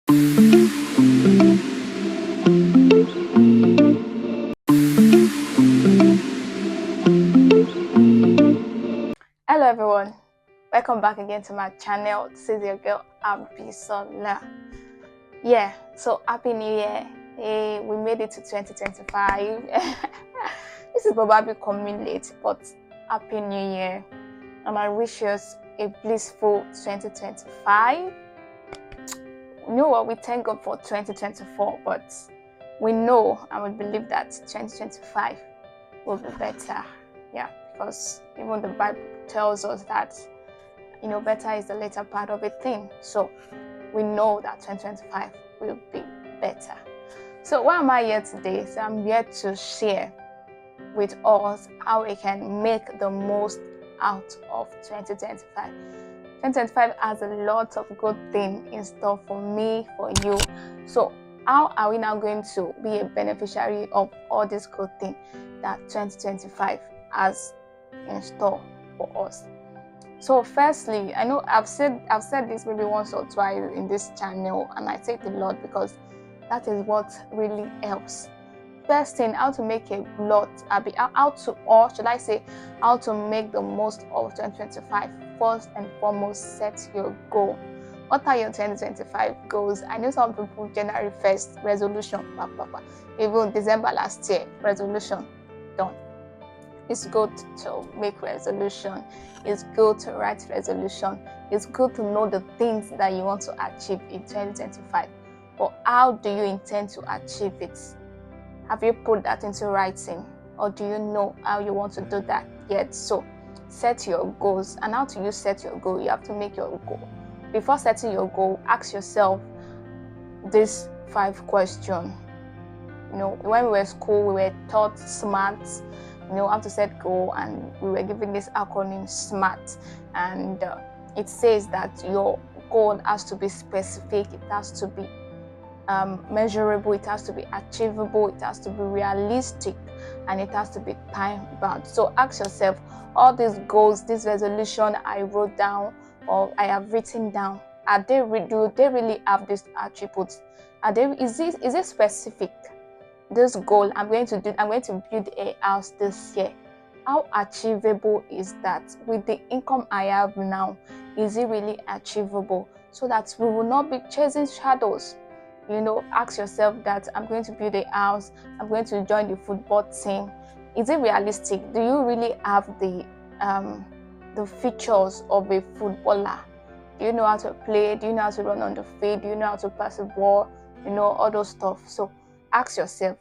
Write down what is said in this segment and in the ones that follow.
Hello everyone, welcome back again to my channel. This is your girl Abisola. So happy new year. Hey, we made it to 2025. This is probably coming late, but happy new year, and I wish us a blissful 2025. You know what, we thank God for 2024, but we know and we believe that 2025 will be better. Because even the Bible tells us that better is the later part of a thing. So we know that 2025 will be better. So why am I here today? So I'm here to share with us how we can make the most out of 2025. 2025 has a lot of good things in store for me, for you. So how are we now going to be a beneficiary of all these good things that 2025 has in store for us? So firstly, I know I've said this maybe once or twice in this channel, and I say it a lot because that is what really helps. First thing, how to make a lot, how to make the most of 2025. First and foremost, set your goal. What are your 2025 goals? I know some people January 1st resolution, even December last year resolution done. It's good to make resolution. It's good to write resolution. It's good to know the things that you want to achieve in 2025. But how do you intend to achieve it? Have you put that into writing? Or do you know how you want to do that yet? So set your goals. And how do you set your goal? You have to make your goal. Before setting your goal, ask yourself these 5 questions. When we were in school, we were taught SMART. How to set goal, and we were given this acronym SMART, and it says that your goal has to be specific, it has to be measurable, it has to be achievable, it has to be realistic, and it has to be time bound. So ask yourself, all these goals, this resolution I wrote down or I have written down, do they really have these attributes? Is it specific? This goal I'm going to build a house this year. How achievable is that? With the income I have now, is it really achievable? So that we will not be chasing shadows. Ask yourself that I'm going to build a house, I'm going to join the football team. Is it realistic? Do you really have the features of a footballer? Do you know how to play? Do you know how to run on the field? Do you know how to pass the ball? All those stuff. So ask yourself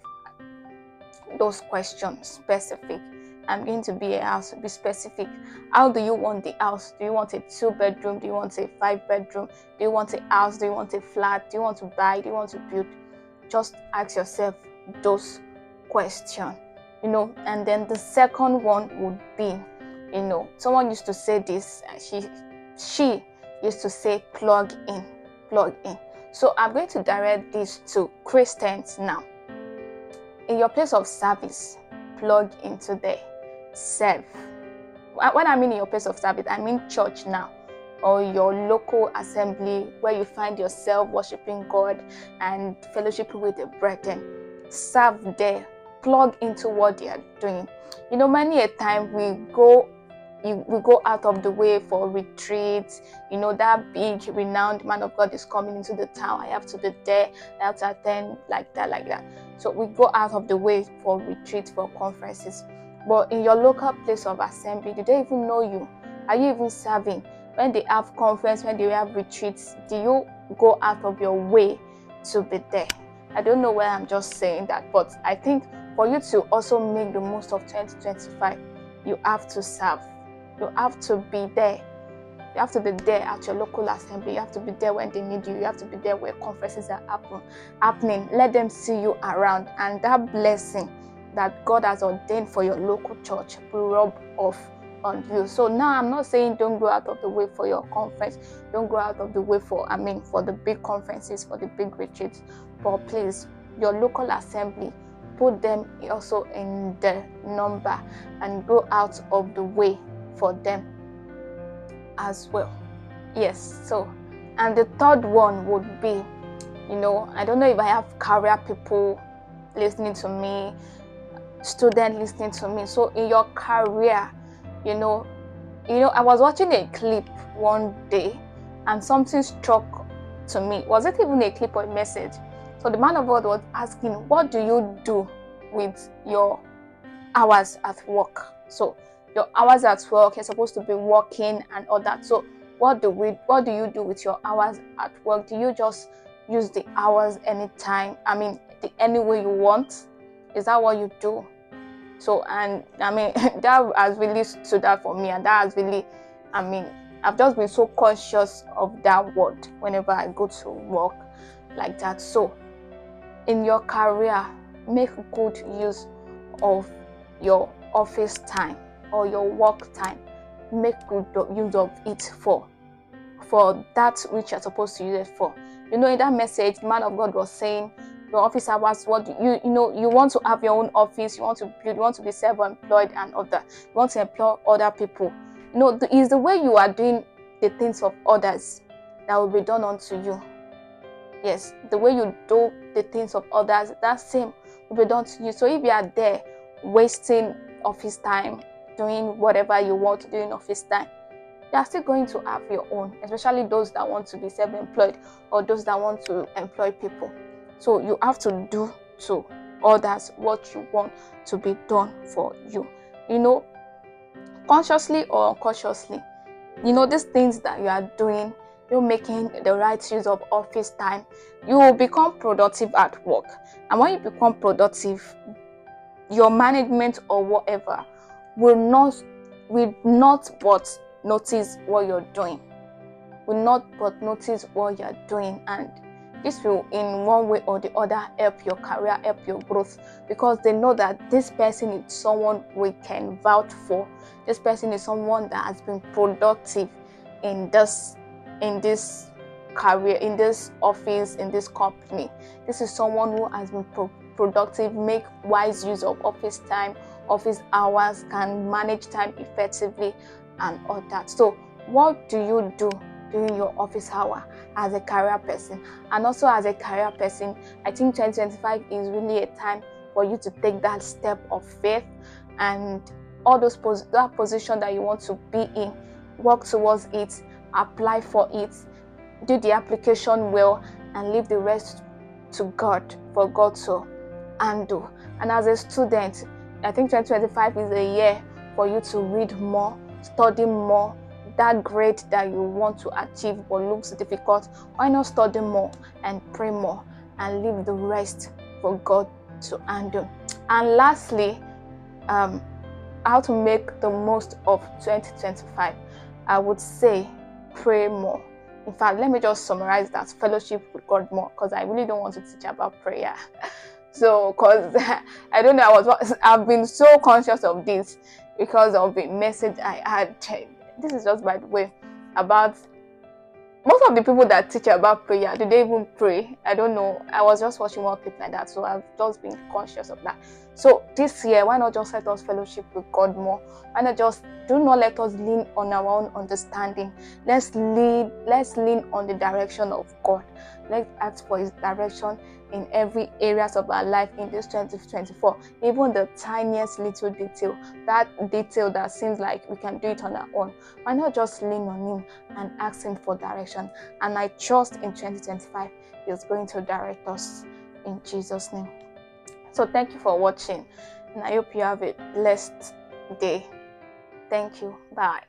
those questions specific. I'm going to be a house, be specific. How do you want the house? Do you want a 2-bedroom? Do you want a 5-bedroom? Do you want a house? Do you want a flat? Do you want to buy? Do you want to build? Just ask yourself those questions. And then the second one would be, someone used to say this, she used to say plug in. So I'm going to direct this to Christians now. In your place of service, plug into there. Serve. When I mean in your place of service, I mean church now, or your local assembly where you find yourself worshiping God and fellowship with the brethren. Serve there. Plug into what they are doing. Many a time we go out of the way for retreats. That big renowned man of God is coming into the town. I have to be there. I have to attend like that. So we go out of the way for retreats, for conferences. But in your local place of assembly, do they even know you? Are you even serving? When they have conference, when they have retreats, do you go out of your way to be there? I don't know why I'm just saying that, but I think for you to also make the most of 2025, you have to serve. You have to be there. You have to be there at your local assembly. You have to be there when they need you. You have to be there where conferences are happening. Let them see you around, and that blessing that God has ordained for your local church will rub off on you. So now I'm not saying don't go out of the way for your conference. Don't go out of the way for the big conferences, for the big retreats. But please, your local assembly, put them also in the number and go out of the way for them as well. Yes. So, and the third one would be I don't know if I have career people listening to me, student listening to me. So in your career, I was watching a clip one day and something struck to me. Was it even a clip or a message? So the man of God was asking, what do you do with your hours at work? So your hours at work, you're supposed to be working and all that. So what do you do with your hours at work? Do you just use the hours anytime? Any way you want? Is that what you do? So, and that has really stood out for me, and that has really, I've just been so conscious of that word whenever I go to work like that. So in your career, make good use of your office time or your work time. Make good use of it for that which you're supposed to use it for. In that message, the man of God was saying, your office hours, what you want to have your own office, you want to build, you want to be self-employed and other, you want to employ other people. It's the way you are doing the things of others that will be done unto you. Yes, the way you do the things of others, that same will be done to you. So if you are there wasting office time, doing whatever you want to do in office time, you are still going to have your own, especially those that want to be self-employed or those that want to employ people. So you have to do to others what you want to be done for you. Consciously or unconsciously, these things that you are doing, you're making the right use of office time, you will become productive at work. And when you become productive, your management or whatever will not but notice what you're doing. And this will in one way or the other help your career, help your growth, because they know that this person is someone we can vouch for. This person is someone that has been productive in this career, in this office, in this company. This is someone who has been productive, make wise use of office time, office hours, can manage time effectively and all that. So what do you do during your office hour as a career person? And also as a career person, I think 2025 is really a time for you to take that step of faith and all those that position that you want to be in, work towards it, apply for it, do the application well, and leave the rest to God for God to handle. And as a student, I think 2025 is a year for you to read more, study more. That grade that you want to achieve but looks difficult, why not study more and pray more and leave the rest for God to handle? And lastly, how to make the most of 2025, I would say pray more. In fact, let me just summarize that: fellowship with God more, because I really don't want to teach about prayer. So, because I don't know, I've been so conscious of this because of the message I had. This is just by the way about most of the people that teach about prayer. Do they even pray? I don't know. I was just watching one clip like that, so I've just been conscious of that. So this year, why not just let us fellowship with God more? Why not do not let us lean on our own understanding. Let's lean on the direction of God. Let's ask for His direction in every areas of our life in this 2024. Even the tiniest little detail, that detail that seems like we can do it on our own. Why not just lean on Him and ask Him for direction? And I trust in 2025 He is going to direct us in Jesus' name. So thank you for watching, and I hope you have a blessed day. Thank you. Bye.